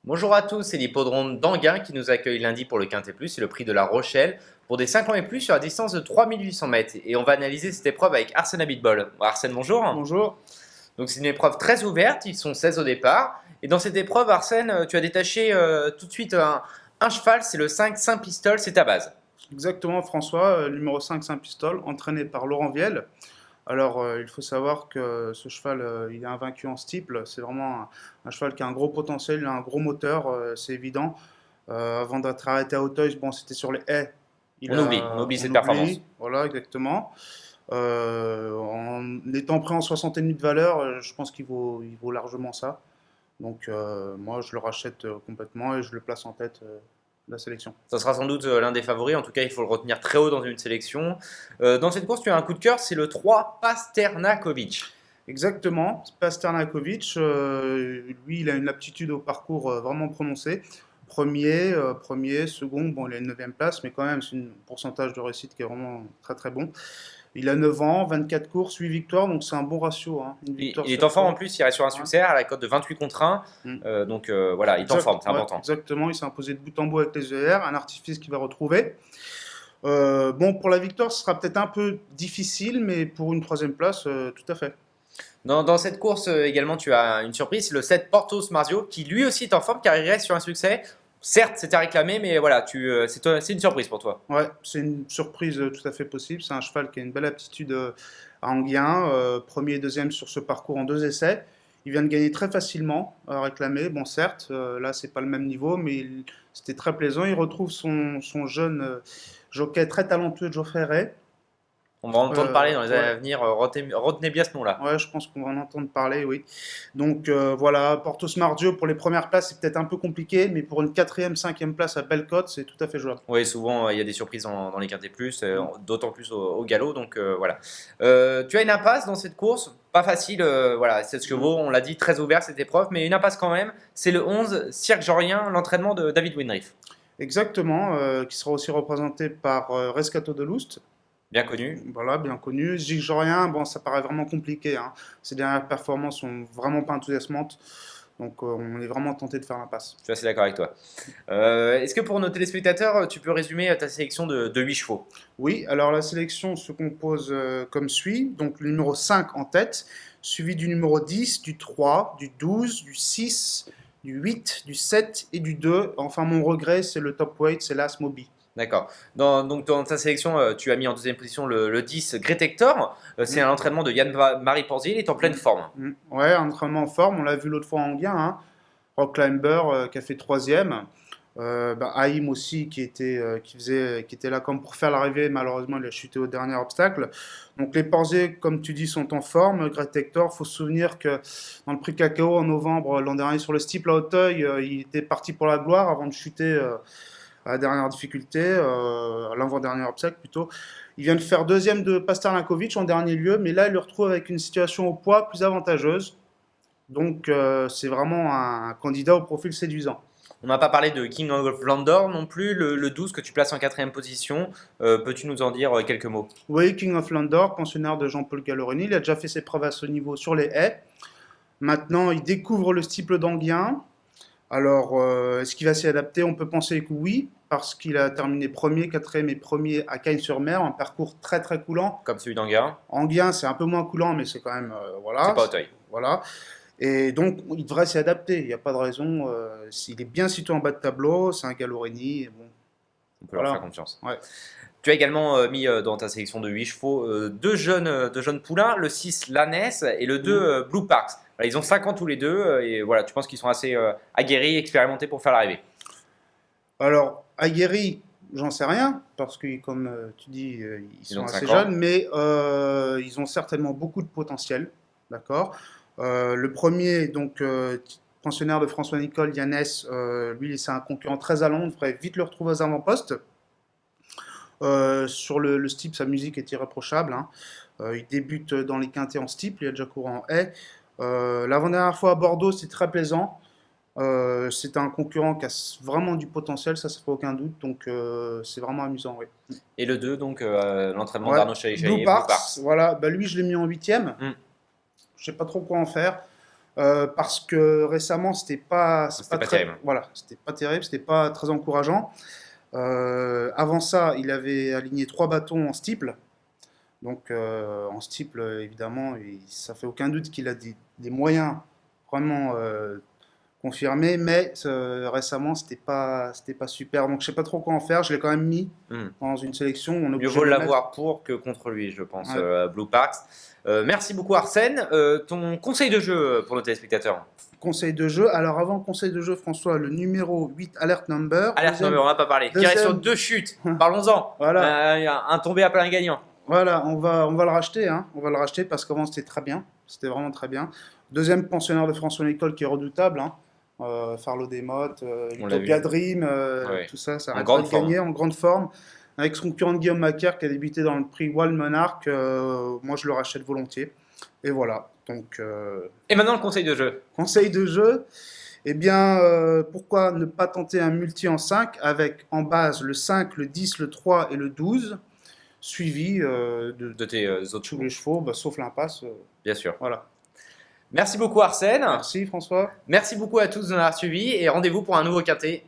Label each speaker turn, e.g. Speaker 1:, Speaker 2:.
Speaker 1: Bonjour à tous, c'est l'hippodrome d'Anguin qui nous accueille lundi pour le Quintet Plus et le prix de La Rochelle pour des 5 ans et plus sur la distance de 3800 mètres. Et on va analyser cette épreuve avec Arsène Abitbol. Bon, Arsène, bonjour.
Speaker 2: Bonjour.
Speaker 1: Donc c'est une épreuve très ouverte, ils sont 16 au départ. Et dans cette épreuve, Arsène, tu as détaché tout de suite un cheval, c'est le 5 Saint-Pistol, c'est ta base.
Speaker 2: Exactement, François, numéro 5 Saint-Pistol, entraîné par Laurent Viel. Alors, il faut savoir que ce cheval, il est invaincu en steeple. C'est vraiment un cheval qui a un gros potentiel, il a un gros moteur, c'est évident. Avant d'être arrêté à Auteuil, bon, c'était sur les haies.
Speaker 1: On oublie cette performance.
Speaker 2: Voilà, exactement. En étant prêt en 60 et demi de valeur, je pense il vaut largement ça. Donc, moi, je le rachète complètement et je le place en tête de la sélection.
Speaker 1: Ça sera sans doute l'un des favoris, en tout cas il faut le retenir très haut dans une sélection. Dans cette course, tu as un coup de cœur, c'est le 3 Pasternakovic.
Speaker 2: Exactement, Pasternakovic, lui, il a une aptitude au parcours vraiment prononcée. Premier, second, bon, il a une 9e place, mais quand même, c'est un pourcentage de réussite qui est vraiment très très bon. Il a 9 ans, 24 courses, 8 victoires, donc c'est un bon ratio. Hein,
Speaker 1: Il est en forme en plus, il reste sur un succès à la cote de 28 contre 1. Donc voilà, il est en forme, c'est important.
Speaker 2: Exactement, il s'est imposé de bout en bout avec les ER, un artifice qu'il va retrouver. Bon, pour la victoire, ce sera peut-être un peu difficile, mais pour une 3e place, tout à fait.
Speaker 1: Dans cette course également, tu as une surprise, c'est le 7 Portos Marzio qui lui aussi est en forme car il reste sur un succès. Certes, c'était réclamé, mais voilà, c'est une surprise pour toi.
Speaker 2: Ouais, c'est une surprise tout à fait possible. C'est un cheval qui a une belle aptitude à Anguien, premier et deuxième sur ce parcours en 2 essais. Il vient de gagner très facilement, réclamé. Bon, certes, là, c'est pas le même niveau, mais c'était très plaisant. Il retrouve son jeune jockey très talentueux, Geoffrey Ray.
Speaker 1: On va en entendre parler dans les années à venir. Retenez bien ce nom-là.
Speaker 2: Ouais, je pense qu'on va en entendre parler, oui. Donc voilà, Portos Mardio pour les premières places, c'est peut-être un peu compliqué, mais pour une 4e, 5e place à belle cote, c'est tout à fait jouable.
Speaker 1: Oui, souvent il y a des surprises dans les Quintet Plus, d'autant plus au galop. Donc voilà. Tu as une impasse dans cette course, pas facile. Voilà, 16 chevaux, on l'a dit, très ouvert cette épreuve, mais une impasse quand même. C'est le 11 Cirque Jorien, l'entraînement de David Winrich.
Speaker 2: Exactement, qui sera aussi représenté par Rescato de Loust.
Speaker 1: Bien connu.
Speaker 2: Voilà, bien connu. Gigorien, bon, ça paraît vraiment compliqué. Hein. Ses dernières performances sont vraiment pas enthousiasmantes. Donc, on est vraiment tenté de faire l'impasse.
Speaker 1: Je suis assez d'accord avec toi. Est-ce que pour nos téléspectateurs, tu peux résumer ta sélection de 8 chevaux?
Speaker 2: Oui, alors la sélection se compose comme suit. Donc, le numéro 5 en tête, suivi du numéro 10, du 3, du 12, du 6, du 8, du 7 et du 2. Enfin, mon regret, c'est le top weight, c'est l'As Moby.
Speaker 1: D'accord. Donc dans ta sélection, tu as mis en 2e position le 10 Great Hector. C'est un entraînement de Yann-Marie Porzier, il est en pleine forme.
Speaker 2: Ouais, un entraînement en forme, on l'a vu l'autre fois en Anguien. Hein. Rock Climber qui a fait 3e. Haïm aussi qui était là comme pour faire l'arrivée, malheureusement il a chuté au dernier obstacle. Donc les Porzier, comme tu dis, sont en forme. Great Hector, il faut se souvenir que dans le prix Cacao en novembre l'an dernier sur le steeple à Auteuil, il était parti pour la gloire avant de chuter à la dernière difficulté, à l'avant-dernier obstacle plutôt. Il vient de faire 2e de Pasternakovic en dernier lieu, mais là il le retrouve avec une situation au poids plus avantageuse. Donc c'est vraiment un candidat au profil séduisant.
Speaker 1: On n'a pas parlé de King of Landor non plus, le 12 que tu places en 4e position. Peux-tu nous en dire quelques mots?
Speaker 2: Oui, King of Landor, pensionnaire de Jean-Paul Gallorini, il a déjà fait ses preuves à ce niveau sur les haies. Maintenant, il découvre le steeple d'Anguien. Alors, est-ce qu'il va s'y adapter? On peut penser que oui, parce qu'il a terminé premier, 4e et premier à Cagnes-sur-Mer, un parcours très très coulant.
Speaker 1: Comme celui d'Anguien.
Speaker 2: Anguien, c'est un peu moins coulant, mais c'est quand même voilà.
Speaker 1: C'est pas Auteuil.
Speaker 2: Voilà. Et donc, il devrait s'y adapter. Il n'y a pas de raison. S'il est bien situé en bas de tableau, c'est un Gallorini. Bon,
Speaker 1: on peut leur faire confiance.
Speaker 2: Ouais.
Speaker 1: Tu as également mis dans ta sélection de 8 chevaux deux jeunes poulains, le 6 Lanès et le 2 Blue Parks. Voilà, ils ont 5 ans tous les deux et voilà, tu penses qu'ils sont assez aguerris, expérimentés pour faire l'arrivée?
Speaker 2: Alors, aguerris, j'en sais rien, parce que comme tu dis, ils sont assez jeunes, mais ils ont certainement beaucoup de potentiel. D'accord. Le premier, donc, pensionnaire de François Nicole, Yannès, lui, c'est un concurrent très allant, on devrait vite le retrouver aux avant-postes. Sur le steeple, sa musique est irréprochable. Hein. Il débute dans les quintets en steeple, il a déjà couru en haie. L'avant-dernière fois à Bordeaux, c'est très plaisant. C'est un concurrent qui a vraiment du potentiel, ça fait aucun doute. Donc c'est vraiment amusant. Oui.
Speaker 1: Et le 2, donc l'entraînement d'Arnaud Chaillet,
Speaker 2: Blue Parks. Voilà, bah, lui, je l'ai mis en 8e. Je ne sais pas trop quoi en faire. Parce que récemment, c'est
Speaker 1: C'était
Speaker 2: pas
Speaker 1: pas
Speaker 2: très,
Speaker 1: terrible.
Speaker 2: voilà, c'était pas terrible, c'était pas très encourageant. Avant ça, il avait aligné 3 bâtons en steeple. Donc en steeple, évidemment, ça fait aucun doute qu'il a des moyens vraiment confirmés, mais récemment, c'était pas super. Donc je sais pas trop quoi en faire. Je l'ai quand même mis
Speaker 1: Hmm.
Speaker 2: dans une sélection. On est
Speaker 1: Mieux
Speaker 2: obligé
Speaker 1: vaut
Speaker 2: de le mettre.
Speaker 1: l'avoir pour que contre lui, je pense,
Speaker 2: Ouais.
Speaker 1: Blue Parks. Merci beaucoup Arsène. Ton conseil de jeu pour nos téléspectateurs.
Speaker 2: Conseil de jeu. Alors avant le conseil de jeu, François, le numéro 8, Alert Number.
Speaker 1: Alerte
Speaker 2: Deuxième,
Speaker 1: number, on n'a pas parlé. Tiré
Speaker 2: deuxième-
Speaker 1: sur 2 chutes. Parlons-en.
Speaker 2: Voilà.
Speaker 1: Un tombé à plein gagnant.
Speaker 2: Voilà, on va le racheter, hein. On va le racheter parce qu'avant c'était très bien, c'était vraiment très bien. Deuxième pensionnaire de François Nicole qui est redoutable, hein. Farlow Desmottes,
Speaker 1: On l'a
Speaker 2: Utopia
Speaker 1: vu.
Speaker 2: Dream,
Speaker 1: Ouais.
Speaker 2: tout ça, ça
Speaker 1: En
Speaker 2: arrête
Speaker 1: grande
Speaker 2: pas de
Speaker 1: forme.
Speaker 2: gagner, en grande forme. Avec son concurrent Guillaume Macaire qui a débuté dans le prix Wild Monarch, moi je le rachète volontiers. Et voilà, donc
Speaker 1: Et maintenant le conseil de jeu.
Speaker 2: conseil de jeu, eh bien pourquoi ne pas tenter un multi en 5 avec en base le 5, le 10, le 3 et le 12, suivi de
Speaker 1: De tes autres
Speaker 2: tous
Speaker 1: chevaux.
Speaker 2: les chevaux, bah, sauf l'impasse.
Speaker 1: Bien sûr.
Speaker 2: Voilà.
Speaker 1: Merci beaucoup Arsène.
Speaker 2: Merci François.
Speaker 1: Merci beaucoup à tous de nous avoir suivis et rendez-vous pour un nouveau quintet.